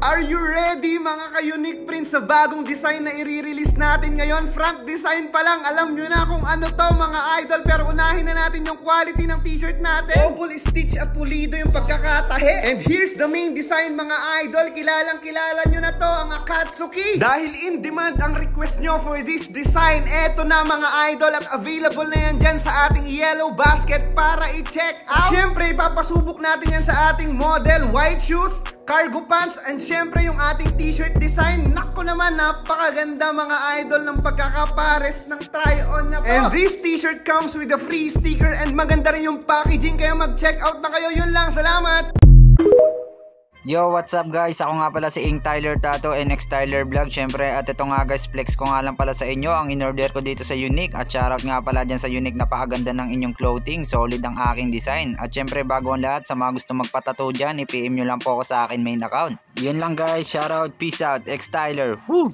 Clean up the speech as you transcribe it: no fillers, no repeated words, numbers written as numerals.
Are you ready mga ka-unique prints sa bagong design na i-release natin ngayon? Front design pa lang, alam nyo na kung ano to mga idol. Pero unahin na natin yung quality ng t-shirt natin. Double stitch at pulido yung pagkakatahe. And here's the main design mga idol. Kilalang kilala nyo na to, ang Akatsuki. Dahil in demand ang request nyo for this design, eto na mga idol. At available na yan dyan sa ating yellow basket para i-check out. Siyempre ipapasubok natin yan sa ating model. White shoes, cargo pants, and syempre yung ating t-shirt design. Nako naman, napakaganda mga idol ng pagkakapares ng try-on na to. And this t-shirt comes with a free sticker and maganda rin yung packaging, kaya mag-check out na kayo. Yun lang, salamat! Yo, what's up guys? Ako nga pala si Ink Tyler Tato and X Tyler Vlog. Syempre, at ito nga guys, flex ko nga lang pala sa inyo ang in-order ko dito sa Unique. At shoutout nga pala dyan sa Unique, napakaganda ng inyong clothing. Solid ang aking design. At syempre, bago ang lahat, sa mga gusto magpatato dyan, i-PM nyo lang po ako sa akin main account. Yun lang guys, shoutout, peace out, X Tyler. Woo!